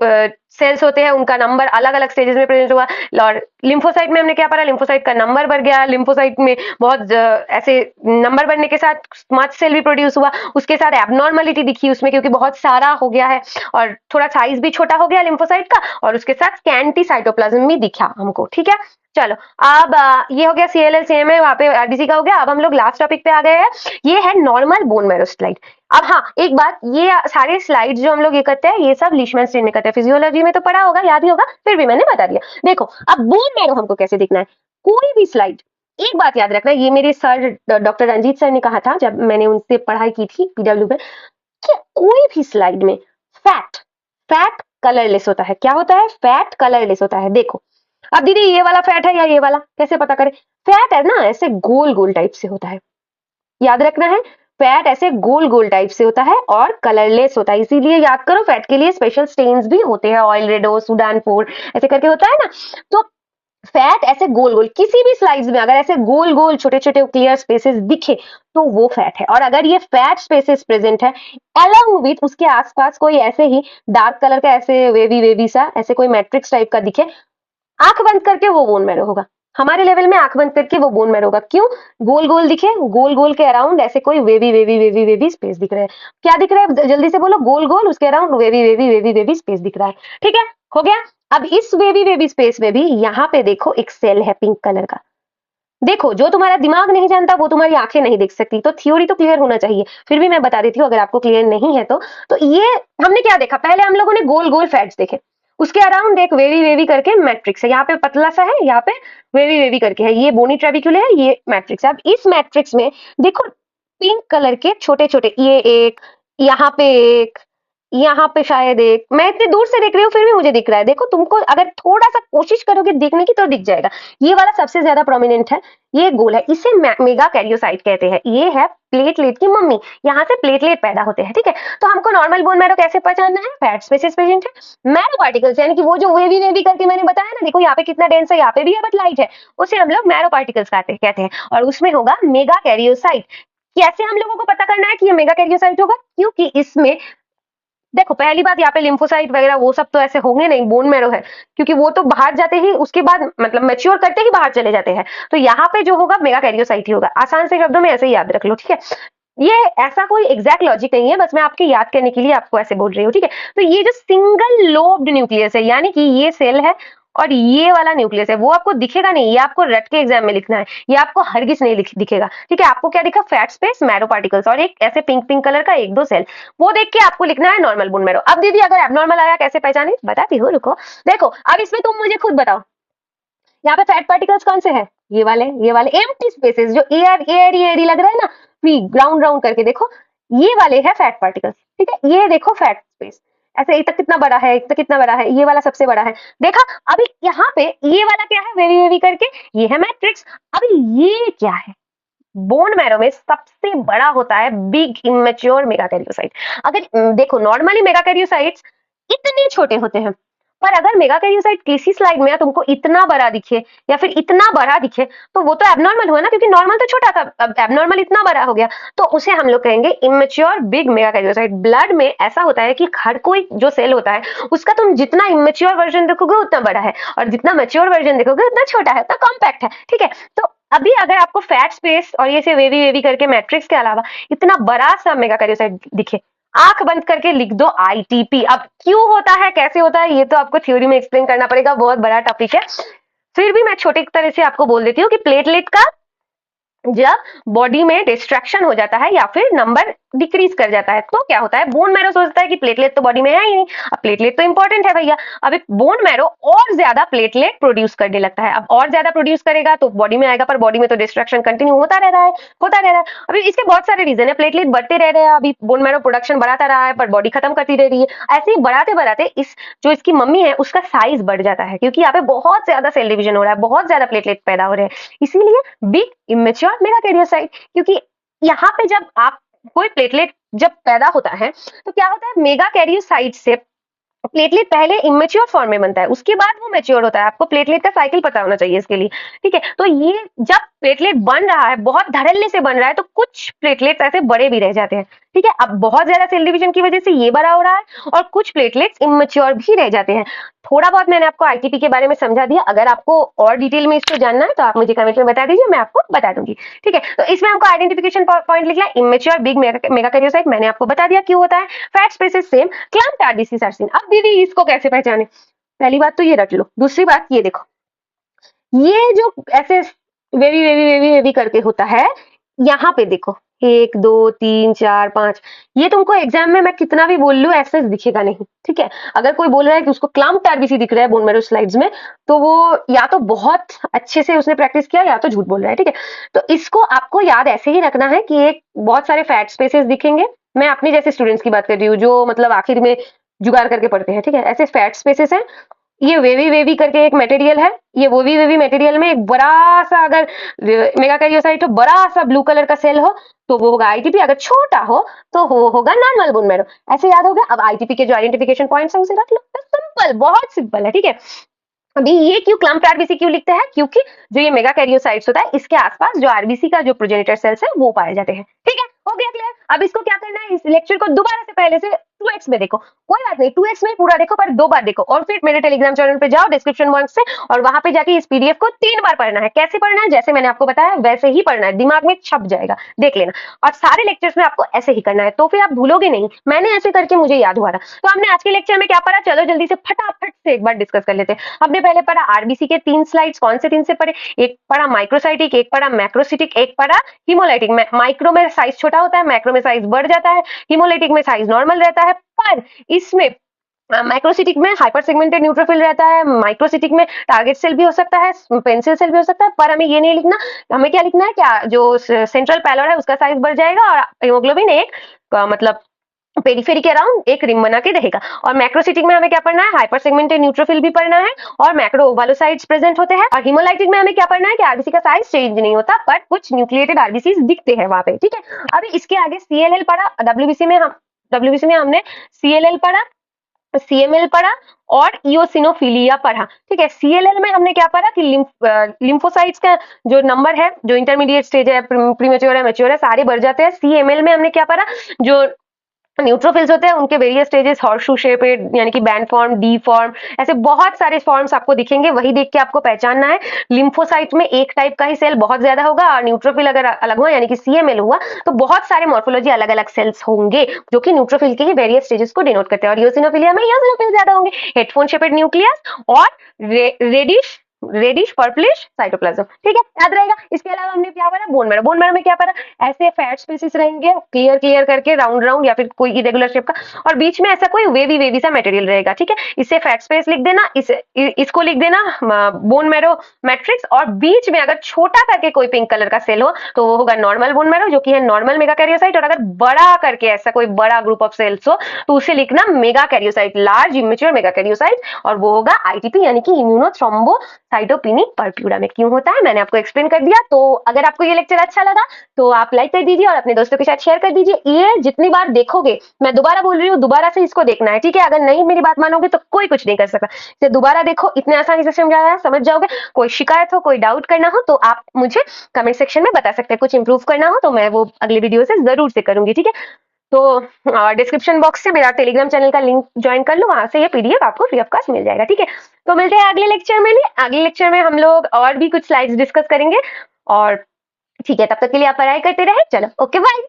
सेल्स होते हैं उनका नंबर अलग अलग स्टेजेस में प्रेजेंट हुआ। और लिम्फोसाइट में हमने क्या पढ़ा, लिम्फोसाइट का नंबर बढ़ गया, लिम्फोसाइट में बहुत ऐसे नंबर बढ़ने के साथ स्मज सेल भी प्रोड्यूस हुआ, उसके साथ एबनॉर्मलिटी दिखी उसमें क्योंकि बहुत सारा हो गया है, और थोड़ा साइज भी छोटा हो गया लिम्फोसाइट का, और उसके साथ स्कैंटी साइटोप्लाज्म भी दिखा हमको, ठीक है। चलो अब ये हो गया CLL CML, वहां पे RBC का हो गया। अब हम लोग लास्ट टॉपिक पे आ गए हैं, ये है नॉर्मल बोन मैरो स्लाइड। अब हाँ एक बात, ये सारे स्लाइड्स जो हम लोग ये करते हैं ये सब लीशमैन में करते हैं, फिजियोलॉजी में तो पढ़ा होगा, याद ही होगा, फिर भी मैंने बता दिया। देखो अब बोन मैरो हमको कैसे दिखना है, कोई भी स्लाइड, एक बात याद रखना, ये मेरे सर डॉक्टर रंजीत सर ने कहा था जब मैंने उनसे पढ़ाई की थी PW में, कि कोई भी स्लाइड में फैट फैट कलरलेस होता है। क्या होता है, फैट कलरलेस होता है। देखो अब दीदी ये वाला फैट है या ये वाला, कैसे पता करें, फैट है ना ऐसे गोल गोल टाइप से होता है, याद रखना है। फैट ऐसे गोल गोल टाइप से होता है और कलरलेस होता है, इसीलिए याद करो फैट के लिए स्पेशल स्टेन्स भी होते हैं, ऑयल रेडो, सुडान 4 ऐसे करके होता है ना। तो फैट ऐसे गोल गोल, किसी भी स्लाइड्स में अगर ऐसे गोल गोल छोटे छोटे क्लियर स्पेसेस दिखे तो वो फैट है। और अगर ये फैट स्पेसेस प्रेजेंट है अलॉन्ग विथ उसके आसपास कोई ऐसे ही डार्क कलर का ऐसे वेवी वेवी सा ऐसे कोई मैट्रिक्स टाइप का दिखे, आंख बंद करके वो बोन मैरो होगा। हमारे लेवल में आंख बंद करके वो बोन मैरो होगा। क्यों, गोल गोल दिखे, गोल गोल के अराउंड ऐसे कोई wavy wavy wavy wavy space दिख रहा है। क्या दिख रहा है, जल्दी से बोलो, गोल गोल, उसके around wavy wavy wavy wavy space दिख रहा है, ठीक है, हो गया। अब इस वेवी वेवी स्पेस में भी यहाँ पे देखो एक सेल है पिंक कलर का। देखो जो तुम्हारा दिमाग नहीं जानता वो तुम्हारी आंखें नहीं देख सकती, तो थ्योरी तो क्लियर होना चाहिए, फिर भी मैं बता देती हूँ अगर आपको क्लियर नहीं है तो ये हमने क्या देखा, पहले हम लोगों ने गोल गोल फैट्स देखे, उसके अराउंड एक वेवी वेवी करके मैट्रिक्स है, यहाँ पे पतला सा है, यहाँ पे वेवी वेवी करके है, ये बोनी ट्रेबिक्यूले है, ये मैट्रिक्स है। अब इस मैट्रिक्स में देखो पिंक कलर के छोटे छोटे, ये एक, यहाँ पे एक, यहाँ पे शायद एक, मैं इतनी दूर से देख रही हूँ फिर भी मुझे दिख रहा है। देखो तुमको अगर थोड़ा सा कोशिश करोगे देखने की तो दिख जाएगा। ये वाला सबसे ज्यादा प्रोमिनेंट है, ये गोल है, इसे मेगा कैरियोसाइट कहते हैं। ये है प्लेटलेट की मम्मी, यहाँ से प्लेटलेट पैदा होते हैं, ठीक है। तो हमको नॉर्मल बोन मैरो कैसे पहचानना है, फैट स्पेसिस प्रेजेंट है, मैरो पार्टिकल्स यानी कि वो जो वेवी वेवी करके मैंने बताया ना, देखो यहाँ पे कितना डेंस है, यहाँ पे भी है बट लाइट है, उसे हम लोग मैरो पार्टिकल्स कहते हैं, और उसमें होगा मेगा कैरियोसाइट। कैसे हम लोगों को पता करना है कि ये मेगा कैरियोसाइट होगा, क्योंकि इसमें देखो पहली बात यहाँ पे लिम्फोसाइट वगैरह वो सब तो ऐसे होंगे नहीं, बोन मैरो है, क्योंकि वो तो बाहर जाते ही उसके बाद मतलब मैच्योर करते ही बाहर चले जाते हैं, तो यहाँ पे जो होगा मेगा कैरियोसाइट ही होगा। आसान से शब्दों में ऐसे ही याद रख लो, ठीक है। ये ऐसा कोई एग्जैक्ट लॉजिक नहीं है, बस मैं आपके याद करने के लिए आपको ऐसे बोल रही हूँ, ठीक है। तो ये जो सिंगल लोब्ड न्यूक्लियस है, यानी कि ये सेल है और ये वाला न्यूक्लियस है, वो आपको दिखेगा नहीं, ये आपको रट के एग्जाम में लिखना है, ये आपको हरगिज नहीं दिखेगा, ठीक है। आपको क्या दिखा, फैट स्पेस, मैरो पार्टिकल्स और एक ऐसे पिंक पिंक कलर का एक दो सेल, वो देख के आपको लिखना है नॉर्मल बोन मैरो। अब दीदी अगर एबनॉर्मल आया कैसे पहचाने, बताती हूँ, रुको। देखो अब इसमें तुम मुझे खुद बताओ, यहाँ पे फैट पार्टिकल्स कौन से हैं, ये वाले एम्प्टी स्पेसेस जो एयर एयरी एयरी लग रहा है ना, फ्री राउंड राउंड करके देखो, ये वाले है फैट पार्टिकल्स, ठीक है। ये देखो फैट स्पेस, ऐसे एक तक कितना बड़ा है, एक तक कितना बड़ा है, ये वाला सबसे बड़ा है, देखा। अभी यहाँ पे ये वाला क्या है, वेवी वेवी करके, ये है मैट्रिक्स। अभी ये क्या है, बोन मैरो में सबसे बड़ा होता है बिग इमेच्योर मेगाकैरियोसाइट। अगर देखो नॉर्मली मेगाकैरियोसाइट्स इतने छोटे होते हैं, पर अगर मेगाकैरियोसाइट किसी स्लाइड में तुमको इतना बड़ा दिखे या फिर इतना बड़ा दिखे, तो वो तो एबनॉर्मल हुआ ना, क्योंकि नॉर्मल तो छोटा था, अब एबनॉर्मल इतना बड़ा हो गया, तो उसे हम लोग कहेंगे इमेच्योर बिग मेगाकैरियोसाइट। ब्लड में ऐसा होता है कि हर कोई जो सेल होता है उसका तुम जितना इमेच्योर वर्जन देखोगे उतना बड़ा है, और जितना मेच्योर वर्जन देखोगे उतना छोटा है, उतना कॉम्पैक्ट है, ठीक है। तो अभी अगर आपको फैट स्पेस और ये से वेवी वेवी करके मैट्रिक्स के अलावा इतना बड़ा सा मेगाकैरियोसाइट दिखे, आंख बंद करके लिख दो आईटीपी। अब क्यों होता है, कैसे होता है, ये तो आपको थ्योरी में एक्सप्लेन करना पड़ेगा, बहुत बड़ा टॉपिक है। फिर भी मैं छोटे तरह से आपको बोल देती हूँ कि प्लेटलेट का जब बॉडी में डिस्ट्रैक्शन हो जाता है या फिर नंबर डिक्रीज कर जाता है, तो क्या होता है, बोन मैरो सोचता है कि प्लेटलेट तो बॉडी में है ही नहीं, अब प्लेटलेट तो इंपॉर्टेंट है भैया। अब बोन मैरो और ज्यादा प्लेटलेट प्रोड्यूस करने लगता है, अब और ज्यादा प्रोड्यूस करेगा तो बॉडी में आएगा, पर बॉडी में तो डिस्ट्रैक्शन कंटिन्यू होता रह रहा है, होता रह रहा है। अभी इसके बहुत सारे रीजन है, प्लेटलेट बढ़ते रह रहे हैं, अभी बोन मैरो प्रोडक्शन बढ़ाता रहा है पर बॉडी खत्म करती रह रही है, ऐसे ही बढ़ाते बढ़ाते इस जो इसकी मम्मी है उसका साइज बढ़ जाता है, क्योंकि यहाँ पे बहुत ज्यादा सेल डिवीजन हो रहा है, बहुत ज्यादा प्लेटलेट पैदा हो रहे हैं, इसीलिए बिग इमेच्योर मेगाकैरियोसाइट। क्योंकि यहाँ पे जब आप कोई प्लेटलेट जब पैदा होता है तो क्या होता है, मेगाकैरियोसाइट से प्लेटलेट पहले इमेच्योर फॉर्म में बनता है, उसके बाद वो मैच्योर होता है। आपको प्लेटलेट का साइकिल पता होना चाहिए इसके लिए, ठीक है। तो ये जब प्लेटलेट बन रहा है, बहुत धड़ल्ले से बन रहा है, तो कुछ प्लेटलेट्स ऐसे बड़े भी रह जाते हैं, ठीक है। अब बहुत ज्यादा सेल डिवीजन की वजह से ये बड़ा हो रहा है और कुछ प्लेटलेट्स इमेच्योर भी रह जाते हैं। थोड़ा बहुत मैंने आपको आईटीपी के बारे में समझा दिया, अगर आपको और डिटेल में इसको जानना है तो आप मुझे कमेंट में बता दीजिए, मैं आपको बता दूंगी, ठीक है। तो इसमें हमको आइडेंटिफिकेशन पॉइंट लिखना है, इमेच्योर बिग मेगाकैरियोसाइट मैंने आपको बता दिया क्यों होता है, fat spaces same, clumped RBC are seen. अब दीदी इसको कैसे पहचाने, पहली बात तो ये रट लो, दूसरी बात ये देखो, ये जो ऐसे वेवी वेवी वेवी वेवी करके होता है, यहाँ पे देखो 1 2 3 4 5, ये तुमको एग्जाम में मैं कितना भी बोल लूं ऐसे दिखेगा नहीं, ठीक है। अगर कोई बोल रहा है कि उसको क्लम्प्ड आरबीसी दिख रहा है बोन मैरो स्लाइड्स में, तो वो या तो बहुत अच्छे से उसने प्रैक्टिस किया या तो झूठ बोल रहा है, ठीक है। तो इसको आपको याद ऐसे ही रखना है कि एक बहुत सारे फैट स्पेसेस दिखेंगे, मैं अपने जैसे स्टूडेंट्स की बात कर रही हूँ जो मतलब आखिर में जुगाड़ करके पढ़ते हैं, ठीक है। ऐसे फैट स्पेसेस हैं, ये वेवी वेवी करके एक मटेरियल है, ये वेवी वेवी मटेरियल में एक बड़ा सा अगर मेगाकैरियोसाइट हो, बड़ा सा ब्लू कलर का सेल हो तो वो होगा आईटीपी, अगर छोटा हो तो वो होगा नॉर्मल बोन मैरो। ऐसे याद हो गया। अब आईटीपी के जो आइडेंटिफिकेशन पॉइंट्स है उसे रख लो, सिंपल, बहुत सिंपल है, ठीक है। अभी ये क्यों क्लम्प्ड आरबीसी क्यों लिखते हैं, क्योंकि जो ये मेगाकैरियोसाइट्स होता है इसके आसपास जो आरबीसी का जो प्रोजेनिटर सेल्स है वो पाए जाते हैं, ठीक है। हो गया क्लियर। अब इसको क्या करना है, इस लेक्चर को दोबारा से पहले से 2x में देखो, कोई बात नहीं 2x में पूरा देखो पर 2 बार देखो, और फिर मेरे टेलीग्राम चैनल पे जाओ डिस्क्रिप्शन बॉक्स से, और वहां पे जाके इस पीडीएफ को 3 बार पढ़ना है। कैसे पढ़ना है, जैसे मैंने आपको बताया वैसे ही पढ़ना है, दिमाग में छप जाएगा, देख लेना। और सारे लेक्चर्स में आपको ऐसे ही करना है, तो फिर आप भूलोगे नहीं, मैंने ऐसे करके मुझे याद हुआ था। तो हमने आज के लेक्चर में क्या पढ़ा, चलो जल्दी से फटाफट से एक बार डिस्कस कर लेते हैं। हमने पहले पढ़ा आरबीसी के 3 स्लाइड्स, कौन से 3 से पढ़े, एक पढ़ा माइक्रोसाइटिक, एक पढ़ा मैक्रोसिटिक, एक पढ़ा हिमोलाइटिक। माइक्रो में साइज छोटा होता है, मैक्रो में साइज बढ़ जाता है, हिमोलाइटिक में साइज नॉर्मल रहता है, पर इसमें माइक्रोसिटिक में हाइपर सेगमेंटेड न्यूट्रोफिल रहता है, माइक्रोसिटिक में टारगेट सेल भी हो सकता है, पेंसिल सेल भी हो सकता है, पर हमें ये नहीं लिखना, हमें क्या लिखना है, क्या जो सेंट्रल पैलोर है उसका साइज बढ़ जाएगा और हीमोग्लोबिन एक मतलब पेरिफेरी के अराउंड एक रिंग बना के रहेगा। और मैक्रोसिटिक में हमें क्या पढ़ना है, हाइपर सेगमेंटेड न्यूट्रोफिल भी पढ़ना है और मैक्रो ओवालोसाइट्स प्रेजेंट होते हैं। और हिमोलाइटिक में हमें क्या पढ़ना है कि आरबीसी का साइज चेंज नहीं होता पर कुछ न्यूक्लिएटेड आरबीसी दिखते हैं वहां पे, ठीक है। अभी इसके आगे सीएलएल पढ़ा, डब्ल्यूबीसी में हमने सीएलएल पढ़ा, सीएमएल पढ़ा और इओसिनोफिलिया पढ़ा, ठीक है। सीएलएल में हमने क्या पढ़ा कि लिम्फोसाइट्स का जो नंबर है, जो इंटरमीडिएट स्टेज है, प्रीमेच्योर है, मैच्योर है, सारे बढ़ जाते हैं। सीएमएल में हमने क्या पढ़ा, जो न्यूट्रोफिल्स होते हैं, उनके वेरियस स्टेजेस हॉर्सशू शेपेड यानी कि बैंड फॉर्म, डी फॉर्म, ऐसे बहुत सारे फॉर्म्स आपको दिखेंगे, वही देख के आपको पहचानना है। लिम्फोसाइट में एक टाइप का ही सेल बहुत ज्यादा होगा और न्यूट्रोफिल अगर अलग हुआ यानी कि सीएमएल हुआ तो बहुत सारे मॉर्फोलॉजी अलग अलग सेल्स होंगे जो कि न्यूट्रोफिल के ही वेरियस स्टेजेस को डिनोट करते हैं। और यूसिनोफिलिया में यूसिनोफिल ज्यादा होंगे, हेडफोन शेपेड न्यूक्लियस और रेडिश रेडिश पर्पलिश साइटोप्लाज्म। ठीक है, याद रहेगा। इसके अलावा हमने क्या पढ़ा, बोन मैरो। बोन मैरो में क्या पढ़ा, ऐसे फैट स्पेसिस रहेंगे क्लियर क्लियर करके राउंड राउंड या फिर कोई इरेगुलर शेप का, और बीच में ऐसा कोई वेवी वेवी सा मटेरियल रहेगा। ठीक है, इससे फैट स्पेस लिख देना, इसको लिख देना बोन मैरो मैट्रिक्स, और बीच में अगर छोटा करके कोई पिंक कलर का सेल हो तो वो होगा नॉर्मल बोन मैरो जो कि है नॉर्मल मेगा कैरियोसाइट, और अगर बड़ा करके ऐसा कोई बड़ा ग्रुप ऑफ सेल्स हो तो उसे लिखना mega karyocyte, large immature mega karyocyte, और वो होगा आईटीपी यानी कि इम्यूनो थ्रोम्बो साइटोपिनिक परफ्यूरा में क्यों होता है मैंने आपको एक्सप्लेन कर दिया। तो अगर आपको ये लेक्चर अच्छा लगा तो आप लाइक कर दीजिए और अपने दोस्तों के साथ शेयर कर दीजिए। ये जितनी बार देखोगे, मैं दोबारा बोल रही हूँ, दोबारा से इसको देखना है। ठीक है, अगर नहीं मेरी बात मानोगे तो कोई कुछ नहीं कर सकता। इसे दोबारा देखो, इतने आसानी से समझ जाओगे। कोई शिकायत हो, कोई डाउट करना हो तो आप मुझे कमेंट सेक्शन में बता सकते हैं। कुछ इंप्रूव करना हो तो मैं वो अगले वीडियो से जरूर से करूंगी। ठीक है, तो डिस्क्रिप्शन बॉक्स से मेरा टेलीग्राम चैनल का लिंक ज्वाइन कर लो, वहां से ये पीडीएफ आपको फ्री ऑफ कॉस्ट मिल जाएगा। ठीक है, तो मिलते हैं अगले लेक्चर में। अगले लेक्चर में हम लोग और भी कुछ स्लाइड्स डिस्कस करेंगे। और ठीक है, तब तक के लिए आप पढ़ाई करते रहे। चलो, ओके, बाय।